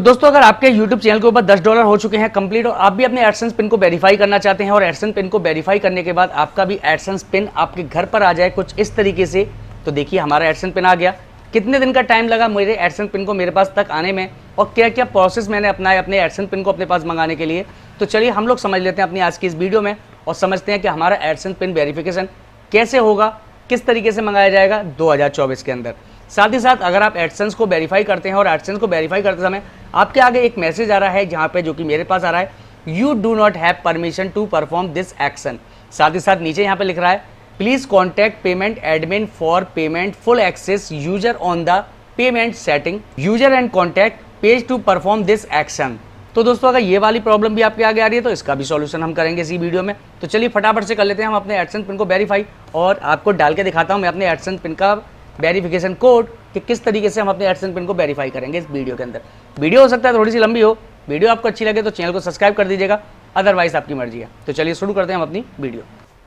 तो दोस्तों अगर आपके YouTube चैनल के ऊपर $10 हो चुके हैं कंप्लीट और आप भी अपने एडसेंस पिन को वेरीफाई करना चाहते हैं और एडसेंस पिन को वेरीफाई करने के बाद आपका भी एडसेंस पिन आपके घर पर आ जाए कुछ इस तरीके से, तो देखिए हमारा एडसेंस पिन आ गया। कितने दिन का टाइम लगा मेरे एडसेंस पिन को मेरे पास तक आने में और क्या क्या प्रोसेस मैंने अपनाए अपने एडसेंस पिन को अपने पास मंगाने के लिए, तो चलिए हम लोग समझ लेते हैं अपनी आज की इस वीडियो में और समझते हैं कि हमारा एडसेंस पिन वेरिफिकेशन कैसे होगा, किस तरीके से मंगाया जाएगा 2024 के अंदर। साथ ही साथ अगर आप एडसेंस को वेरीफाई करते हैं और एडसेंस को वेरीफाई करते समय आपके आगे एक मैसेज आ रहा है जहाँ पे जो कि मेरे पास आ रहा है, you do not have permission to perform this action. साथ ही साथ नीचे यहाँ पे लिख रहा है, please contact payment admin for payment full access user on the payment setting user and contact page to perform this action. तो दोस्तों अगर ये वाली प्रॉब्लम भी आपके आगे आ रही है तो इसका भी सॉल्यूशन हम करेंगे इसी वीडियो में। तो चलिए फटाफट से कर लेते हैं हम अपने एडसेंस पिन को वेरीफाई और आपको डाल के दिखाता हूँ मैं अपने एडसेंस पिन का वेरिफिकेशन कोड कि किस तरीके से हम अपने एडसेंस पिन को वेरीफाई करेंगे इस वीडियो के अंदर। वीडियो हो सकता है थोड़ी सी लंबी हो, वीडियो आपको अच्छी लगे तो चैनल को सब्सक्राइब कर दीजिएगा, अदरवाइज आपकी मर्जी है। तो चलिए शुरू करते हैं हम अपनी वीडियो।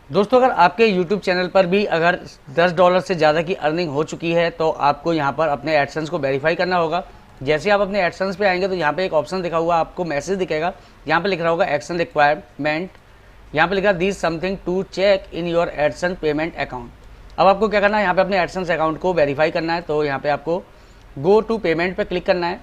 दोस्तों अगर आपके YouTube चैनल पर भी अगर $10 से ज़्यादा की अर्निंग हो चुकी है तो आपको यहाँ पर अपने एडसेंस को वेरीफाई करना होगा। जैसे आप अपने एडसेंस पे आएंगे तो यहाँ पे एक ऑप्शन दिखा हुआ आपको मैसेज दिखेगा, यहाँ पे लिख रहा होगा एक्शन रिक्वायरमेंट, यहाँ पे लिखा this something to check in your AdSense payment account. अब आपको क्या करना है, यहाँ पे अपने एडसेंस अकाउंट को वेरीफाई करना है। तो यहाँ पे आपको गो टू पेमेंट पे क्लिक करना है।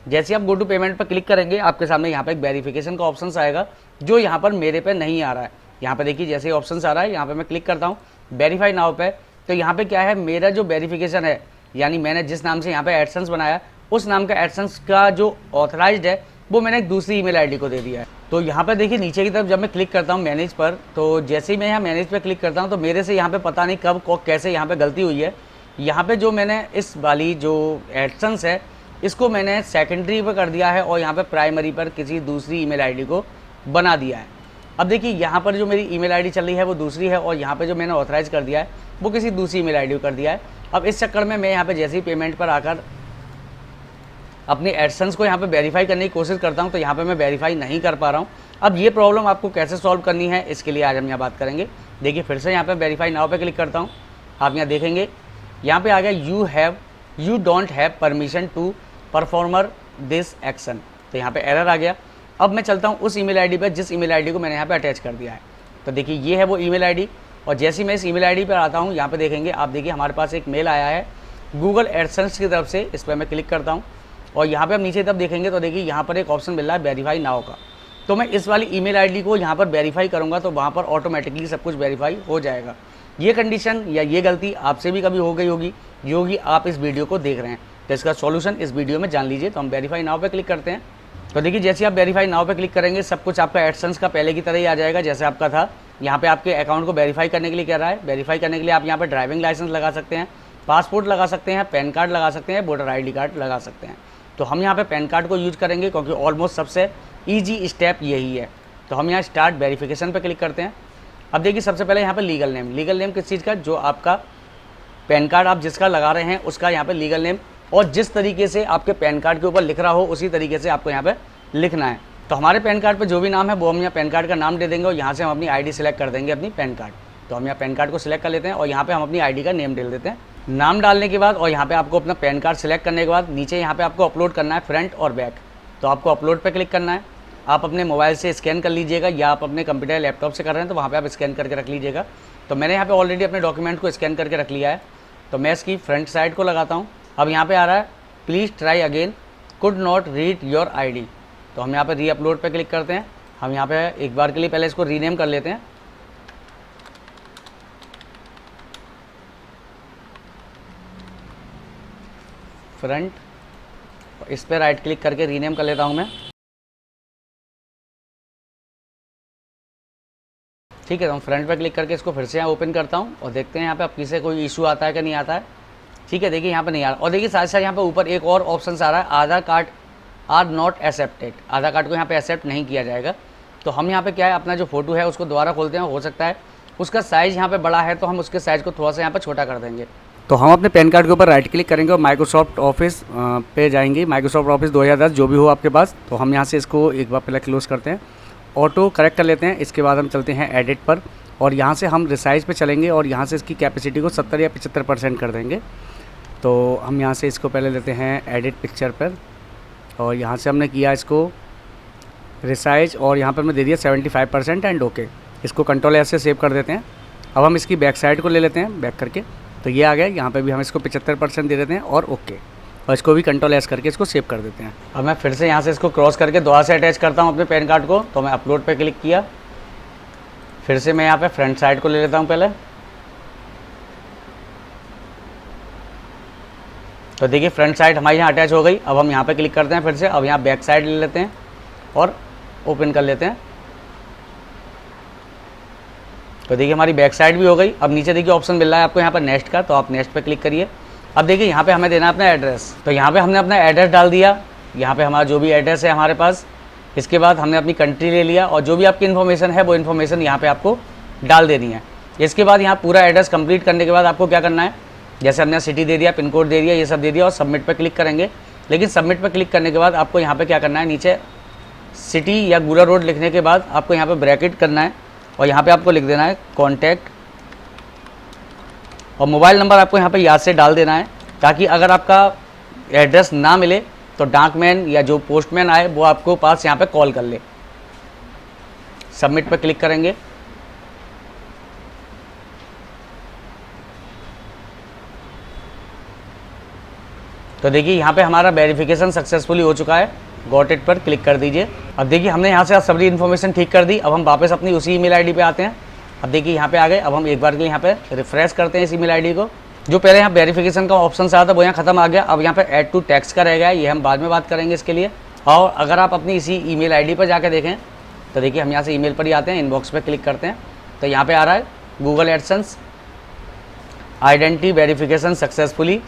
जैसे आप गो टू पेमेंट पे क्लिक करेंगे आपके सामने यहाँ पे एक वेरिफिकेशन का ऑप्शन आएगा जो यहाँ पर मेरे पे नहीं आ रहा है। यहाँ पे देखिए जैसे ही ऑप्शन आ रहा है यहाँ पे मैं क्लिक करता हूँ वेरीफाई नाउ पे, तो यहाँ पे क्या है, मेरा जो वेरिफिकेशन है यानी मैंने जिस नाम से यहाँ पे एडसेंस बनाया उस नाम का एडसेंस का जो ऑथराइज्ड है वो मैंने एक दूसरी ईमेल आईडी को दे दिया है। तो यहाँ पे देखिए नीचे की तरफ जब मैं क्लिक करता हूँ मैनेज पर, तो जैसे ही मैं यहाँ मैनेज पे क्लिक करता हूँ तो मेरे से यहाँ पे पता नहीं कब कैसे यहाँ पे गलती हुई है। यहाँ पे जो मैंने इस वाली जो एडसेंस है इसको मैंने सेकेंडरी पर कर दिया है और यहाँ पे प्राइमरी पर किसी दूसरी ईमेल आईडी को बना दिया है। अब देखिए यहाँ पर जो मेरी ईमेल आईडी चल रही है वो दूसरी है और यहाँ पे जो मैंने ऑथराइज कर दिया है वो किसी दूसरी ईमेल आईडी को कर दिया है। अब इस चक्कर में मैं यहाँ पे जैसे ही पेमेंट पर आकर अपने एडसेंस को यहाँ पे वेरीफाई करने की कोशिश करता हूँ तो यहाँ पे मैं वेरीफाई नहीं कर पा रहा हूँ। अब ये प्रॉब्लम आपको कैसे सॉल्व करनी है इसके लिए आज हम यहाँ बात करेंगे। देखिए फिर से यहाँ पे वेरीफाई नाउ पे क्लिक करता हूँ, आप यहाँ देखेंगे यहाँ पे आ गया you don't have permission to performer this action, तो यहाँ पे एरर आ गया। अब मैं चलता हूँ उस ईमेल आईडी पर जिस ईमेल आईडी को मैंने यहाँ पे अटैच कर दिया है। तो देखिए ये है वो ईमेल आईडी और जैसे ही मैं इस ईमेल आईडी पर आता हूँ यहाँ पे देखेंगे आप, देखिए हमारे पास एक मेल आया है गूगल एडसेंस की तरफ से। इस पर मैं क्लिक करता हूँ और यहाँ पे आप नीचे तब देखेंगे तो देखिए यहाँ पर एक ऑप्शन मिल रहा है वेरीफाई नाउ का। तो मैं इस वाली ईमेल आईडी को यहाँ पर वेरीफाई करूँगा तो वहाँ पर ऑटोमेटिकली सब कुछ वेरीफाई हो जाएगा। ये कंडीशन या ये गलती आपसे भी कभी हो गई होगी जो कि आप इस वीडियो को देख रहे हैं, तो इसका सॉल्यूशन इस वीडियो में जान लीजिए। तो हम वेरीफाई नाउ पे क्लिक करते हैं। तो देखिए जैसे आप वेरीफाई नाउ पे क्लिक करेंगे सब कुछ आपका एडसेंस का पहले की तरह ही आ जाएगा जैसे आपका था। यहाँ पे आपके अकाउंट को वेरीफाई करने के लिए कह रहा है, वेरीफाई करने के लिए आप यहाँ पे ड्राइविंग लाइसेंस लगा सकते हैं, पासपोर्ट लगा सकते हैं, पैन कार्ड लगा सकते हैं, वोटर ID कार्ड लगा सकते हैं। तो हम यहाँ पे पैन कार्ड को यूज करेंगे क्योंकि ऑलमोस्ट सबसे ईजी स्टेप यही है। तो हम यहाँ स्टार्ट वेरिफिकेशन पे क्लिक करते हैं। अब देखिए सबसे पहले यहाँ पे लीगल नेम किस चीज़ का, जो आपका पैन कार्ड आप जिसका लगा रहे हैं उसका यहाँ पे लीगल नेम और जिस तरीके से आपके पैन कार्ड के ऊपर लिख रहा हो उसी तरीके से आपको यहाँ पे लिखना है। तो हमारे पैन कार्ड पे जो भी नाम है वो हम यहाँ पैन कार्ड का नाम दे देंगे और यहाँ से हम अपनी ID सिलेक्ट कर देंगे अपनी पैन कार्ड। तो हम यहाँ पैन कार्ड को सिलेक्ट कर लेते हैं और यहाँ पे हम अपनी ID का नेम डाल देते हैं। नाम डालने के बाद और यहाँ पे आपको अपना पैन कार्ड सिलेक्ट करने के बाद नीचे यहाँ पे आपको अपलोड करना है फ्रंट और बैक। तो आपको अपलोड पे क्लिक करना है। आप अपने मोबाइल से स्कैन कर लीजिएगा या आप अपने कंप्यूटर लैपटॉप से कर रहे हैं तो वहाँ पे आप स्कैन करके रख लीजिएगा। तो मैंने यहाँ पे ऑलरेडी अपने डॉक्यूमेंट को स्कैन करके रख लिया है। तो मैं इसकी फ्रंट साइड को लगाता हूँ। अब यहाँ पे आ रहा है please try again could not read your ID। तो हम यहाँ पे री अपलोड पे क्लिक करते हैं। हम यहाँ पे एक बार के लिए पहले इसको रीनेम कर लेते हैं। फ्रंट, इस पर राइट क्लिक करके रीनेम कर लेता हूँ मैं। ठीक है, तो हम फ्रंट पे क्लिक करके इसको फिर से यहाँ ओपन करता हूँ और देखते हैं यहाँ पे अब किसी कोई इशू आता है कि नहीं आता है। ठीक है, देखिए यहाँ पे नहीं आ रहा और देखिए साथ साथ यहाँ पे ऊपर एक और ऑप्शन आ रहा है Aadhaar card are not accepted. Aadhaar card को यहाँ पे एक्सेप्ट नहीं किया जाएगा। तो हम यहाँ पे क्या है अपना जो फोटो है उसको दोबारा खोलते हैं, हो सकता है उसका साइज़ यहाँ पे बड़ा है तो हम उसके साइज़ को थोड़ा सा यहाँ पे छोटा कर देंगे। तो हम अपने पैन कार्ड के ऊपर राइट क्लिक करेंगे और माइक्रोसॉफ्ट ऑफिस पे जाएंगे, माइक्रोसॉफ्ट ऑफिस 2010 जो भी हो आपके पास। तो हम यहाँ से इसको एक बार पहले क्लोज़ करते हैं, ऑटो करेक्ट कर लेते हैं। इसके बाद हम चलते हैं एडिट पर और यहाँ से हम रिसाइज पे चलेंगे और यहाँ से इसकी कैपेसिटी को 70 या 75% कर देंगे। तो हम यहाँ से इसको पहले लेते हैं एडिट पिक्चर पर और यहाँ से हमने किया इसको रिसाइज और यहाँ पर मैं दे दिया 75% एंड ओके। इसको कंट्रोल एस से सेव कर देते हैं। अब हम इसकी बैक साइड को ले लेते हैं बैक करके, तो ये आ गया। यहाँ पे भी हम इसको 75% दे देते हैं और ओके, और इसको भी कंट्रोल एस करके इसको सेव कर देते हैं। अब मैं फिर से यहाँ से इसको क्रॉस करके दोबारा से अटैच करता हूँ अपने पैन कार्ड को। तो मैं अपलोड पे क्लिक किया, फिर से मैं यहाँ पे फ्रंट साइड को ले लेता हूँ पहले। तो देखिए फ्रंट साइड हमारी यहाँ अटैच हो गई। अब हम यहाँ पे क्लिक करते हैं फिर से। अब यहाँ बैक साइड ले लेते हैं और ओपन कर लेते हैं। तो देखिए हमारी बैक साइड भी हो गई। अब नीचे देखिए ऑप्शन मिल रहा है आपको यहाँ पर नेक्स्ट का, तो आप नेक्स्ट पे क्लिक करिए। अब देखिए यहाँ पे हमें देना है अपना एड्रेस। तो यहाँ पे हमने अपना एड्रेस डाल दिया, यहाँ पे हमारा जो भी एड्रेस है हमारे पास। इसके बाद हमने अपनी कंट्री ले लिया और जो भी आपकी इन्फॉर्मेशन है वो इन्फॉर्मेशन यहाँ पे आपको डाल देनी है। इसके बाद यहाँ पूरा एड्रेस कंप्लीट करने के बाद आपको क्या करना है, जैसे हमने सिटी दे दिया, पिन कोड दे दिया, ये सब दे दिया और सबमिट पर क्लिक करेंगे। लेकिन सबमिट पर क्लिक करने के बाद आपको यहाँ पर क्या करना है, नीचे सिटी या गुरा रोड लिखने के बाद आपको यहाँ पर ब्रैकेट करना है और यहाँ पे आपको लिख देना है कॉन्टैक्ट, और मोबाइल नंबर आपको यहाँ पे याद से डाल देना है, ताकि अगर आपका एड्रेस ना मिले तो डाकमैन या जो पोस्टमैन आए वो आपको पास यहाँ पे कॉल कर ले। सबमिट पे क्लिक करेंगे। तो देखिए यहाँ पे हमारा वेरिफिकेशन सक्सेसफुली हो चुका है। गॉट इट पर क्लिक कर दीजिए। अब देखिए हमने यहाँ से सारी इन्फॉर्मेशन ठीक कर दी। अब हम वापस अपनी उसी ईमेल आईडी पे आते हैं। अब देखिए यहाँ पे आ गए। अब हम एक बार के लिए यहाँ पे रिफ्रेश करते हैं इस ईमेल आईडी को। जो पहले यहाँ वेरिफिकेशन का ऑप्शन आया था वो यहाँ खत्म आ गया। अब यहाँ पे ऐड टू टेक्स्ट का रह गया है, ये हम बाद में बात करेंगे इसके लिए। और अगर आप अपनी इसी ईमेल आईडी पर जाकर देखें तो देखिए हम यहाँ से ईमेल पर ही आते हैं, इनबॉक्स पर क्लिक करते हैं तो यहाँ पे आ रहा है Google AdSense identity verification successfully.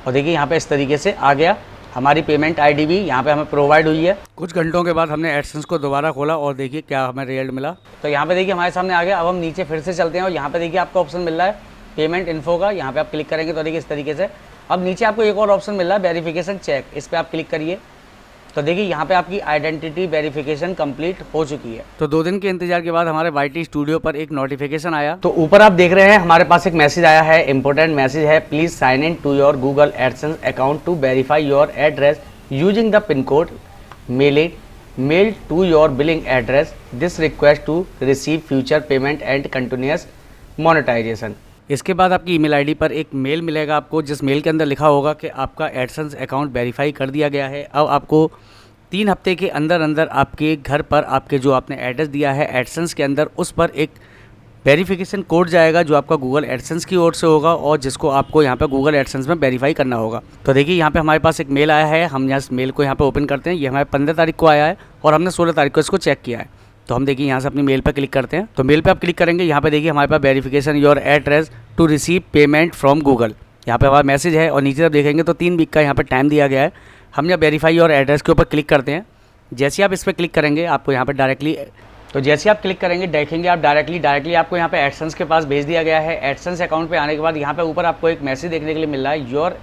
और देखिए यहाँ पे इस तरीके से आ गया। हमारी पेमेंट आईडी भी यहाँ पे हमें प्रोवाइड हुई है। कुछ घंटों के बाद हमने एडसेंस को दोबारा खोला और देखिए क्या हमें रिजल्ट मिला। तो यहाँ पे देखिए हमारे सामने आ गया। अब हम नीचे फिर से चलते हैं और यहाँ पे देखिए आपको ऑप्शन मिल रहा है पेमेंट इन्फो का। यहाँ पे आप क्लिक करेंगे तो देखिए इस तरीके से। अब नीचे आपको एक और ऑप्शन मिल रहा है वेरिफिकेशन चेक, इस पर आप क्लिक करिए। तो देखिए यहाँ पे आपकी आइडेंटिटी वेरिफिकेशन कंप्लीट हो चुकी है। तो 2 दिन के इंतजार के बाद हमारे YT स्टूडियो पर एक नोटिफिकेशन आया। तो ऊपर आप देख रहे हैं हमारे पास एक मैसेज आया है, इंपॉर्टेंट मैसेज है, please sign in to your Google AdSense account to verify your address using the pin code mail to your billing address, this request to receive future payment and continuous monetisation. इसके बाद आपकी email ID पर एक mail मिलेगा आपको, जिस mail के अंदर लिखा होगा कि आपका एडसेंस अकाउंट वेरीफाई कर दिया गया है। अब आपको 3 हफ्ते के अंदर अंदर आपके घर पर आपके जो आपने एड्रेस दिया है एडसेंस के अंदर, उस पर एक वेरिफिकेशन कोड जाएगा जो आपका गूगल एडसेंस की ओर से होगा और जिसको आपको यहाँ पे गूगल एडसेंस में वेरीफाई करना होगा। तो देखिए यहाँ पे हमारे पास एक मेल आया है, हम यहाँ इस मेल को यहाँ पे ओपन करते हैं। ये हमारे 15 तारीख को आया है और हमने 16 तारीख को इसको चेक किया है। तो हम देखिए यहाँ से अपनी मेल पर क्लिक करते हैं। तो मेल पर आप क्लिक करेंगे, यहाँ पे देखिए हमारे पास verification your address to receive payment from Google, यहाँ पे हमारा मैसेज है। और नीचे जब देखेंगे तो 3 वीक का यहाँ पर टाइम दिया गया है। हम यहाँ वेरीफाई योर एड्रेस के ऊपर क्लिक करते हैं। जैसे आप इस पर क्लिक करेंगे आपको यहाँ पर डायरेक्टली, तो जैसे आप क्लिक करेंगे देखेंगे आप डायरेक्टली आपको यहाँ पे एडसेंस के पास भेज दिया गया है। एडसेंस अकाउंट पे आने के बाद यहाँ पे ऊपर आपको एक मैसेज देखने के लिए मिल रहा है, your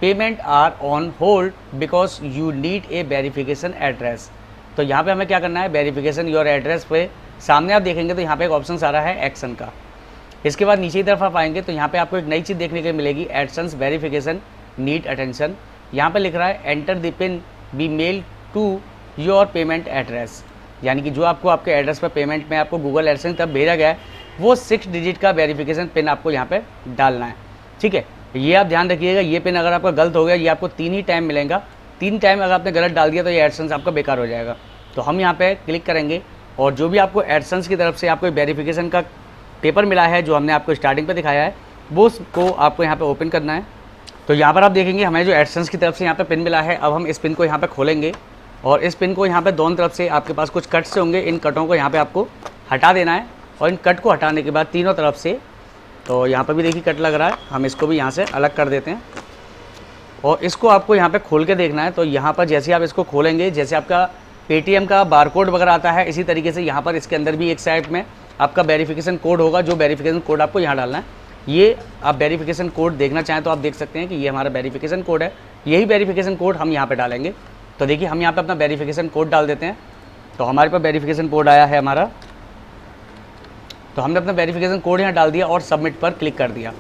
payment are on hold because you need a verification address. तो यहाँ पे हमें क्या करना है, वेरिफिकेशन योर एड्रेस पे सामने आप देखेंगे तो यहाँ पे एक ऑप्शन आ रहा है एक्शन का। इसके बाद नीचे की तरफ आप आएंगे तो यहाँ पे आपको एक नई चीज़ देखने के लिए मिलेगी, एडसेंस वेरिफिकेशन नीड अटेंशन। यहाँ पे लिख रहा है enter the pin be mail to your payment address, यानी कि जो आपको आपके एड्रेस पर पेमेंट में आपको गूगल एडसेंस तब भेजा गया है वो 6 डिजिट का वेरिफिकेशन पिन आपको यहाँ पे डालना है। ठीक है, ये आप ध्यान रखिएगा। ये पिन अगर आपका गलत हो गया, ये आपको 3 ही टाइम मिलेगा। 3 टाइम अगर आपने गलत डाल दिया तो ये एडसेंस आपका बेकार हो जाएगा। तो हम यहाँ पे क्लिक करेंगे और जो भी आपको एडसेंस की तरफ से आपको वेरिफिकेशन का पेपर मिला है जो हमने आपको स्टार्टिंग पर दिखाया है, वो उसको आपको यहाँ पर ओपन करना है। तो यहाँ पर आप देखेंगे हमें जो एडसेंस की तरफ से यहाँ पर पिन मिला है। अब हम इस पिन को यहाँ पर खोलेंगे और इस पिन को यहाँ पे दोनों तरफ से आपके पास कुछ कट्स होंगे, इन कटों को यहाँ पे आपको हटा देना है। और इन कट को हटाने के बाद तीनों तरफ से, तो यहाँ पे भी देखिए कट लग रहा है, हम इसको भी यहाँ से अलग कर देते हैं और इसको आपको यहाँ पे खोल के देखना है। तो यहाँ पर जैसे आप इसको खोलेंगे, जैसे आपका पेटीएम का बारकोड वगैरह आता है, इसी तरीके से यहाँ पर इसके अंदर भी एक साइड में आपका वेरिफिकेशन कोड होगा, जो वेरिफिकेशन कोड आपको यहाँ डालना है। ये आप वेरिफिकेशन कोड देखना चाहें तो आप देख सकते हैं कि ये हमारा वेरिफिकेशन कोड है। यही वेरिफिकेशन कोड हम यहाँ पर डालेंगे। तो देखिए हम यहाँ पे अपना वेरिफिकेशन कोड डाल देते हैं। तो हमारे पास वेरिफिकेशन कोड आया है हमारा, तो हमने अपना वेरिफिकेशन कोड यहाँ डाल दिया और सबमिट पर क्लिक कर दिया।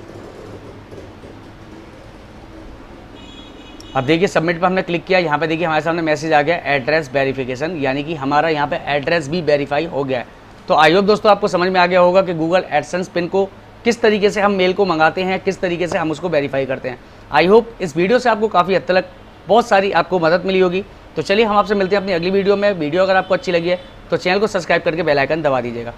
अब देखिए सबमिट पर हमने क्लिक किया, यहाँ पे देखिए हमारे सामने मैसेज आ गया एड्रेस वेरिफिकेशन, यानी कि हमारा यहाँ पे एड्रेस भी वेरीफाई हो गया है। तो आई होप दोस्तों आपको समझ में आ गया होगा कि गूगल एडसेंस पिन को किस तरीके से हम मेल को मंगाते हैं, किस तरीके से हम उसको वेरीफाई करते हैं। आई होप इस वीडियो से आपको काफ़ी हद तक बहुत सारी आपको मदद मिली होगी। तो चलिए हम आपसे मिलते हैं अपनी अगली वीडियो में। वीडियो अगर आपको अच्छी लगी है तो चैनल को सब्सक्राइब करके बेल आइकन दबा दीजिएगा।